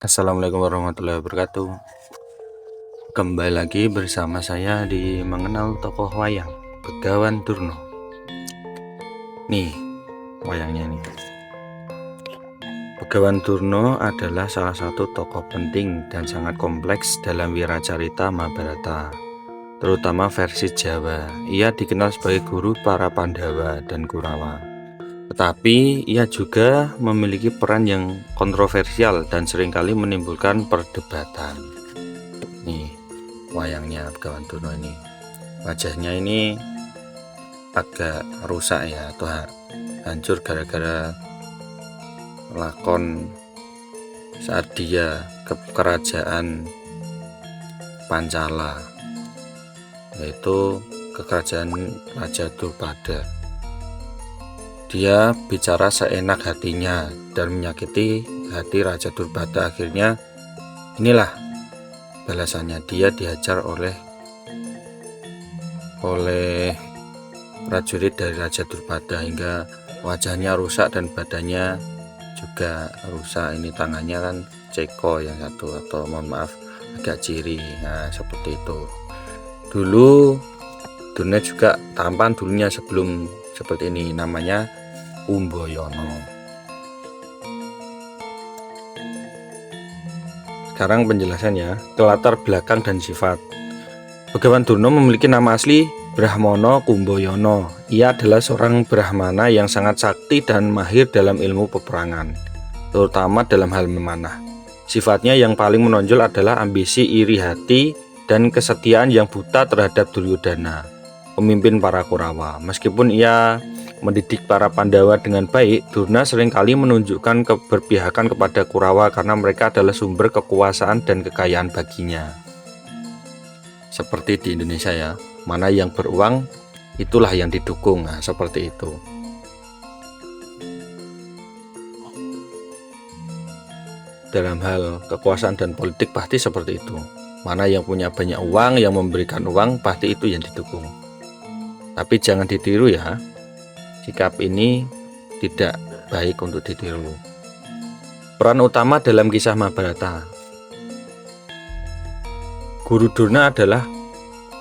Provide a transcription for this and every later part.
Assalamualaikum warahmatullahi wabarakatuh. Kembali lagi bersama saya di mengenal tokoh wayang Begawan Durna. Nih wayangnya nih. Begawan Durna adalah salah satu tokoh penting dan sangat kompleks dalam wiracarita Mahabharata, terutama versi Jawa. Ia dikenal sebagai guru para Pandawa dan Kurawa. Tetapi ia juga memiliki peran yang kontroversial dan seringkali menimbulkan perdebatan. Nih wayangnya Begawan Durna ini. Wajahnya ini agak rusak ya, atau hancur gara-gara lakon saat dia ke kerajaan Pancala, yaitu ke kerajaan Raja Drupada. Dia bicara seenak hatinya dan menyakiti hati Raja Drupada. Akhirnya inilah balasannya, dia dihajar oleh prajurit dari Raja Drupada hingga wajahnya rusak dan badannya juga rusak. Ini tangannya kan ceko yang satu, atau mohon maaf agak ciri. Nah seperti itu. Dulu Durna juga tampan dulunya sebelum seperti ini, namanya Umboyono. Sekarang penjelasannya ke latar belakang dan sifat. Begawan Durna memiliki nama asli Brahmana Kumboyono. Ia adalah seorang Brahmana yang sangat sakti dan mahir dalam ilmu peperangan, terutama dalam hal memanah. Sifatnya yang paling menonjol adalah ambisi, iri hati, dan kesetiaan yang buta terhadap Duryodhana, pemimpin para Kurawa. Meskipun ia mendidik para Pandawa dengan baik, Durna seringkali menunjukkan keberpihakan kepada Kurawa karena mereka adalah sumber kekuasaan dan kekayaan baginya. Seperti di Indonesia ya, mana yang beruang itulah yang didukung. Nah, seperti itu. Dalam hal kekuasaan dan politik pasti seperti itu. Mana yang punya banyak uang, yang memberikan uang, pasti itu yang didukung. Tapi jangan ditiru ya. Sikap ini tidak baik untuk ditiru. Peran utama dalam kisah Mahabharata. Guru Durna adalah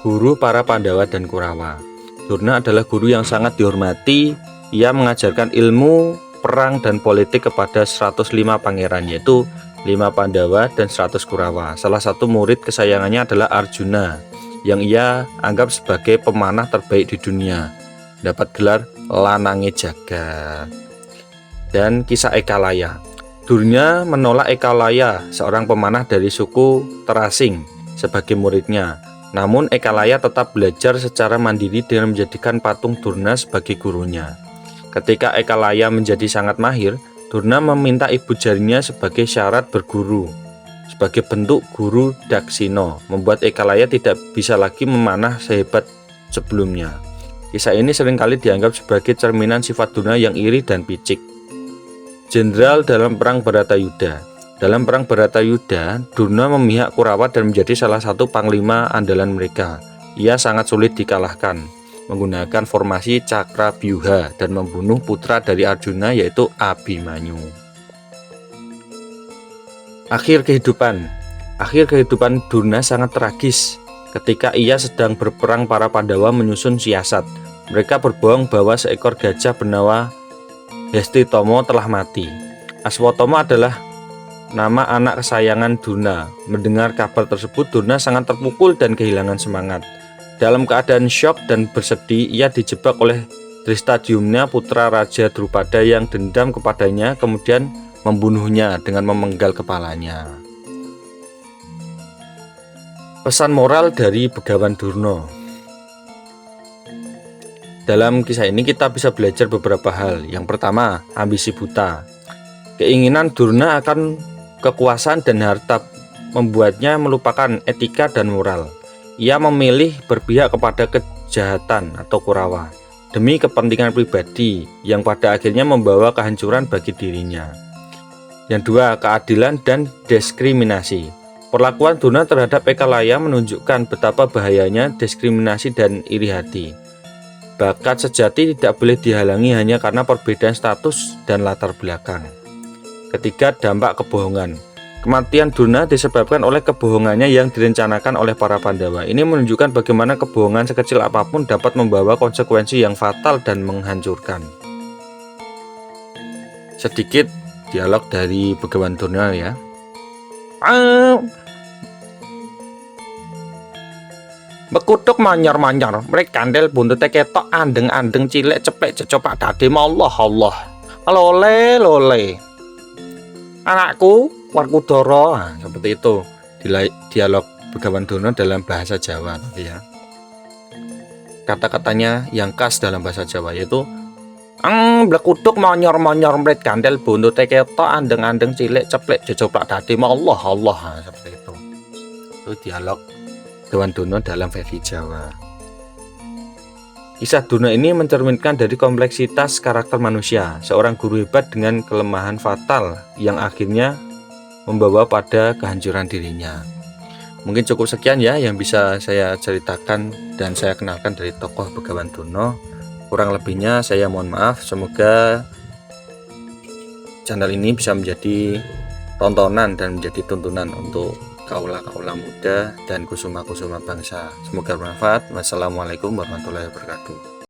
guru para Pandawa dan Kurawa. Durna adalah guru yang sangat dihormati. Ia mengajarkan ilmu perang dan politik kepada 105 pangeran, yaitu 5 Pandawa dan 100 Kurawa. Salah satu murid kesayangannya adalah Arjuna, yang ia anggap sebagai pemanah terbaik di dunia, dapat gelar Lanange Jagat. Dan kisah Ekalaya. Durna menolak Ekalaya, seorang pemanah dari suku Terasing, sebagai muridnya. Namun Ekalaya tetap belajar secara mandiri dengan menjadikan patung Durna sebagai gurunya. Ketika Ekalaya menjadi sangat mahir, Durna meminta ibu jarinya sebagai syarat berguru. Sebagai bentuk guru Daksina, membuat Ekalaya tidak bisa lagi memanah sehebat sebelumnya. Kisah ini seringkali dianggap sebagai cerminan sifat Durna yang iri dan picik. Jenderal dalam perang Bharatayuddha. Dalam perang Bharatayuddha, Durna memihak Kurawa dan menjadi salah satu panglima andalan mereka. Ia sangat sulit dikalahkan, menggunakan formasi Cakrabyuha dan membunuh putra dari Arjuna, yaitu Abhimanyu. Akhir kehidupan Durna sangat tragis. Ketika ia sedang berperang, para Pandawa menyusun siasat. Mereka berbohong bahwa seekor gajah bernama Hestitomo telah mati. Aswatama adalah nama anak kesayangan Durna. Mendengar kabar tersebut, Durna sangat terpukul dan kehilangan semangat. Dalam keadaan syok dan bersedih, ia dijebak oleh Drestadyumna, putra Raja Drupada yang dendam kepadanya, kemudian membunuhnya dengan memenggal kepalanya. Pesan moral dari Begawan Durna. Dalam kisah ini kita bisa belajar beberapa hal. Yang pertama, ambisi buta. Keinginan Durna akan kekuasaan dan harta membuatnya melupakan etika dan moral. Ia memilih berpihak kepada kejahatan atau Kurawa demi kepentingan pribadi yang pada akhirnya membawa kehancuran bagi dirinya. Yang dua, keadilan dan diskriminasi. Perlakuan Durna terhadap Ekalaya menunjukkan betapa bahayanya diskriminasi dan iri hati. Bakat sejati tidak boleh dihalangi hanya karena perbedaan status dan latar belakang. Ketiga, dampak kebohongan. Kematian Durna disebabkan oleh kebohongannya yang direncanakan oleh para Pandawa. Ini menunjukkan bagaimana kebohongan sekecil apapun dapat membawa konsekuensi yang fatal dan menghancurkan. Sedikit dialog dari Begawan Durna ya. Bekutuk manyor-manyor, mrek kandel buntute ketok andeng-andeng cilik cepek cecopak dadi Allah Allah. Lole. Anakku, Warkudara. Nah, seperti itu dialog Begawan Durna dalam bahasa Jawa ya. Kata-katanya yang khas dalam bahasa Jawa yaitu blekuduk manyor-manyor mret gandel buntute ketok andeng-andeng cilik ceplek jejoplak dadi Allah Allah. Nah, seperti itu. Itu dialog Begawan Durna dalam versi Jawa. Kisah Durna ini mencerminkan dari kompleksitas karakter manusia, seorang guru hebat dengan kelemahan fatal yang akhirnya membawa pada kehancuran dirinya. Mungkin cukup sekian ya yang bisa saya ceritakan dan saya kenalkan dari tokoh Begawan Durna. Kurang lebihnya saya mohon maaf. Semoga channel ini bisa menjadi tontonan dan menjadi tuntunan untuk kaula-kaula muda dan kusuma-kusuma bangsa. Semoga bermanfaat. Wassalamualaikum warahmatullahi wabarakatuh.